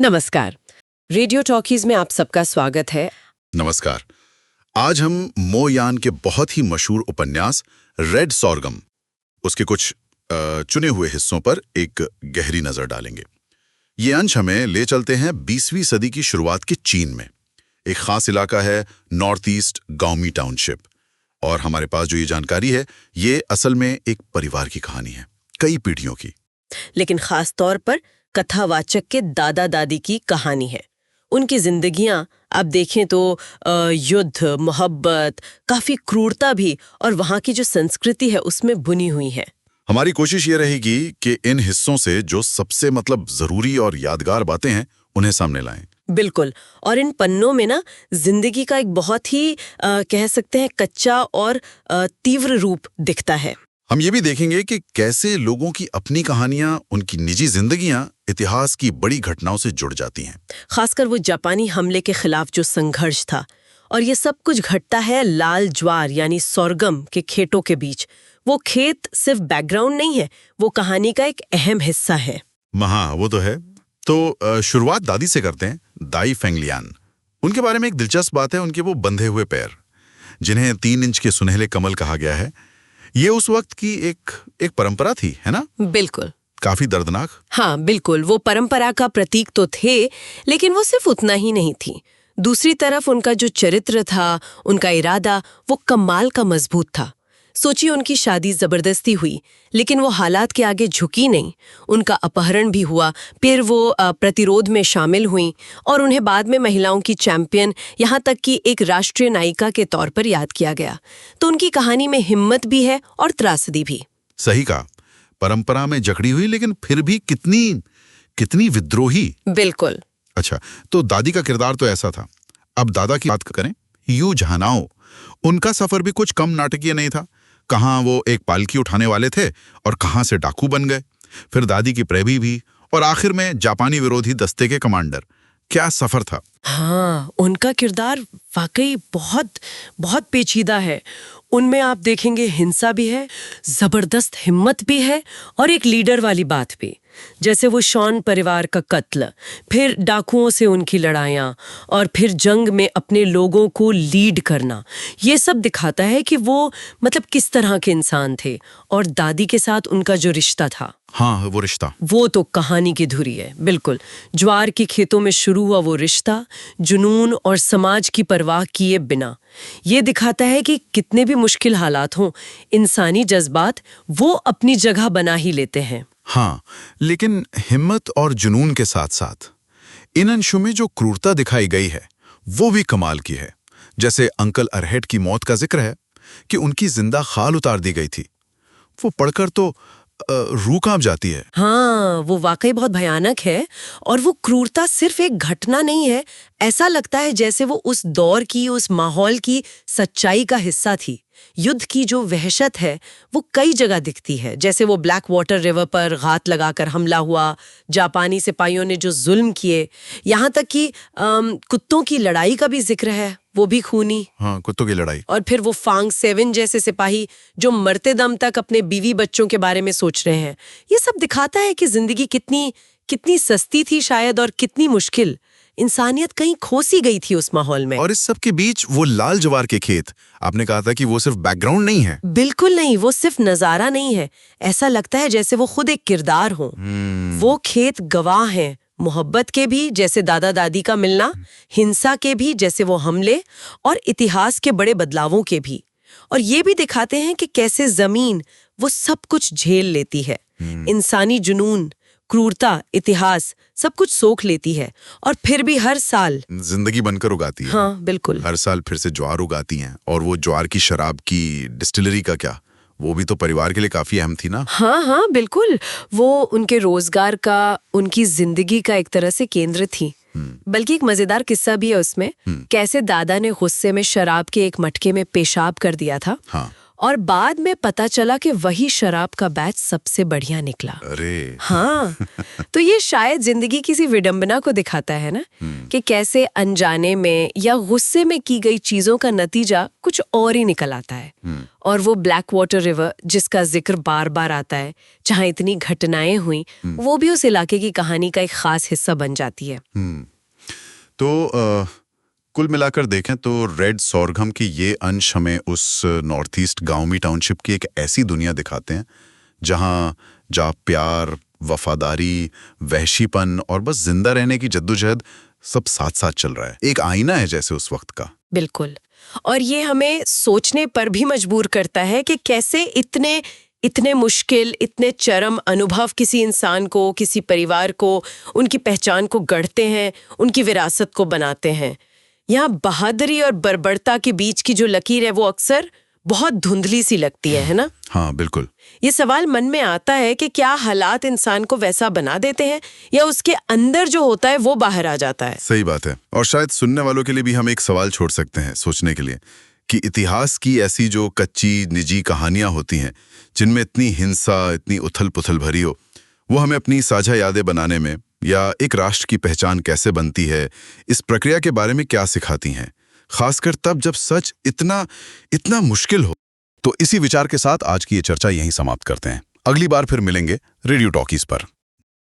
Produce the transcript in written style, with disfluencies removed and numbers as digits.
नमस्कार। Radio talkies में आप सबका स्वागत है। नमस्कार। आज हम मो यान के बहुत ही मशहूर उपन्यास रेड सॉर्गम उसके कुछ चुने हुए हिस्सों पर एक गहरी नजर डालेंगे। ये अंश हमें ले चलते हैं 20वीं सदी की शुरुआत के चीन में। एक खास इलाका है नॉर्थ ईस्ट गाओमी टाउनशिप, और हमारे पास जो ये जानकारी है ये असल में एक परिवार की कहानी है, कई पीढ़ियों की। लेकिन खास तौर पर कथावाचक के दादा दादी की कहानी है। उनकी जिंदगियां आप देखें तो युद्ध, मोहब्बत, काफी क्रूरता भी, और वहाँ की जो संस्कृति है उसमें बुनी हुई है। हमारी कोशिश ये रहेगी कि इन हिस्सों से जो सबसे जरूरी और यादगार बातें हैं उन्हें सामने लाएं। बिल्कुल। और इन पन्नों में ना जिंदगी का एक बहुत ही कह सकते हैं कच्चा और तीव्र रूप दिखता है। हम ये भी देखेंगे कि कैसे लोगों की अपनी कहानियां, उनकी निजी जिंदगियां इतिहास की बड़ी घटनाओं से जुड़ जाती हैं। खासकर वो जापानी हमले के खिलाफ जो संघर्ष था, और ये सब कुछ घटता है लाल ज्वार यानी सोरगम के खेतों के बीच। वो खेत सिर्फ बैकग्राउंड नहीं है, वो कहानी का एक अहम हिस्सा है। हाँ, वो तो है। तो शुरुआत दादी से करते हैं, दाई फेंगलियान। उनके बारे में एक दिलचस्प बात है उनके वो बंधे हुए पैर, जिन्हें 3 इंच के सुनहले कमल कहा गया है। ये उस वक्त की एक परंपरा थी, है ना? बिल्कुल। काफी दर्दनाक। हाँ बिल्कुल, वो परंपरा का प्रतीक तो थे, लेकिन वो सिर्फ उतना ही नहीं थी। दूसरी तरफ उनका जो चरित्र था, उनका इरादा, वो कमाल का मजबूत था। सोचिए, उनकी शादी जबरदस्ती हुई, लेकिन वो हालात के आगे झुकी नहीं। उनका अपहरण भी हुआ, फिर वो प्रतिरोध में शामिल हुई, और उन्हें बाद में महिलाओं की चैंपियन, यहाँ तक कि एक राष्ट्रीय नायिका के तौर पर याद किया गया। तो उनकी कहानी में हिम्मत भी है और त्रासदी भी। सही कहा। परंपरा में जकड़ी हुई, लेकिन फिर भी कितनी विद्रोही। बिल्कुल। अच्छा, तो दादी का किरदार तो ऐसा था। अब दादा की बात करें, यू जहानाओ। उनका सफर भी कुछ कम नाटकीय नहीं था। कहाँ वो एक पालकी उठाने वाले थे और कहाँ से डाकू बन गए। फिर दादी की प्रेमी भी, और आखिर में जापानी विरोधी दस्ते के कमांडर। क्या सफर था। हाँ, उनका किरदार वाकई बहुत बहुत पेचीदा है। उनमें आप देखेंगे हिंसा भी है, जबरदस्त हिम्मत भी है, और एक लीडर वाली बात भी, जैसे वो शॉन परिवार का कत्ल, फिर डाकुओं से उनकी लड़ाइयाँ, और फिर जंग में अपने लोगों को लीड करना। ये सब दिखाता है कि वो किस तरह के इंसान थे, और दादी के साथ उनका जो रिश्ता था। हाँ, वो रिश्ता, वो तो कहानी की धुरी है। बिल्कुल। ज्वार के खेतों में शुरू हुआ वो रिश्ता, जुनून और समाज की परवाह किए बिना। ये दिखाता है कि कितने भी मुश्किल हालात हों, इंसानी जज्बात वो अपनी जगह बना ही लेते हैं। हाँ, लेकिन हिम्मत और जुनून के साथ साथ इन अंशों में जो क्रूरता दिखाई गई है वो भी कमाल की है। जैसे अंकल अरहेट की मौत का जिक्र है कि उनकी जिंदा खाल उतार दी गई थी। वो पढ़कर तो रूह कांप जाती है। हाँ, वो वाकई बहुत भयानक है। और वो क्रूरता सिर्फ एक घटना नहीं है, ऐसा लगता है जैसे वो उस दौर की, उस माहौल की सच्चाई का हिस्सा थी। युद्ध की जो वहशत है वो कई जगह दिखती है, जैसे वो ब्लैक वाटर रिवर पर घात लगाकर हमला हुआ, जापानी सिपाहियों ने जो जुल्म किए, यहाँ तक कि कुत्तों की लड़ाई का भी जिक्र है, वो भी खूनी। हाँ, कुत्तों की लड़ाई। और फिर वो फांग 7 जैसे सिपाही जो मरते दम तक अपने बीवी बच्चों के बारे में सोच रहे हैं। ये सब दिखाता है कि जिंदगी कितनी सस्ती थी शायद, और कितनी मुश्किल। इंसानियत कहीं खोसी गई थी उस माहौल में। और इस सब के बीच वो लाल ज्वार के खेत, आपने कहा था कि वो सिर्फ बैकग्राउंड नहीं है। बिल्कुल नहीं, वो सिर्फ नजारा नहीं है। ऐसा लगता है जैसे वो खुद एक किरदार हो। वो खेत गवाह हैं, मोहब्बत के भी, जैसे दादा दादी का मिलना, हिंसा के भी, जैसे वो हमले, और इतिहास के बड़े बदलावों के भी। और ये भी दिखाते हैं कि कैसे जमीन वो सब कुछ झेल लेती है। इंसानी जुनून, क्रूरता, इतिहास सब कुछ सोख लेती है, और फिर भी हर साल जिंदगी बनकर उगाती है। हाँ बिल्कुल। हर साल फिर से ज्वार उगाती हैं। और वो ज्वार की शराब की डिस्टिलरी का क्या, वो भी तो परिवार के लिए काफी अहम थी ना। हाँ हाँ बिल्कुल। वो उनके रोजगार का, उनकी जिंदगी का एक तरह से केंद्र थी। बल्कि एक मजेदार किस्सा भी है उसमें, कैसे दादा ने गुस्से में शराब के एक मटके में पेशाब कर दिया था। हाँ। और बाद में पता चला कि वही शराब का बैच सबसे बढ़िया निकला। अरे हाँ, तो ये शायद जिंदगी किसी विडंबना को दिखाता है ना, कि कैसे अनजाने में या गुस्से में की गई चीजों का नतीजा कुछ और ही निकल आता है। और वो ब्लैक वाटर रिवर जिसका जिक्र बार बार आता है, जहाँ इतनी घटनाएं हुई, वो भी उस इलाके की कहानी का एक खास हिस्सा बन जाती है। तो कुल मिलाकर देखें तो रेड सॉरगम की ये अंश हमें उस नॉर्थ ईस्ट गांवी टाउनशिप की एक ऐसी दुनिया दिखाते हैं जहाँ प्यार, वफादारी, वहशीपन और बस जिंदा रहने की जद्दोजहद सब साथ साथ चल रहा है। एक आईना है जैसे उस वक्त का। बिल्कुल। और ये हमें सोचने पर भी मजबूर करता है कि कैसे इतने मुश्किल, इतने चरम अनुभव किसी इंसान को, किसी परिवार को, उनकी पहचान को गढ़ते हैं, उनकी विरासत को बनाते हैं। यहाँ बहादुरी और बर्बरता के बीच की जो लकीर है वो अक्सर बहुत धुंधली सी लगती है ना? हाँ बिल्कुल। ये सवाल मन में आता है कि क्या हालात इंसान को वैसा बना देते हैं या उसके अंदर जो होता है वो बाहर आ जाता है। सही बात है। और शायद सुनने वालों के लिए भी हम एक सवाल छोड़ सकते हैं सोचने के लिए कि इतिहास की ऐसी जो कच्ची निजी कहानियां होती हैं जिनमें इतनी हिंसा, इतनी उथल पुथल भरी हो, वो हमें अपनी साझा यादें बनाने में या एक राष्ट्र की पहचान कैसे बनती है, इस प्रक्रिया के बारे में क्या सिखाती हैं, खासकर तब जब सच इतना मुश्किल हो। तो इसी विचार के साथ आज की ये चर्चा यहीं समाप्त करते हैं। अगली बार फिर मिलेंगे रेडियो टॉकीज पर।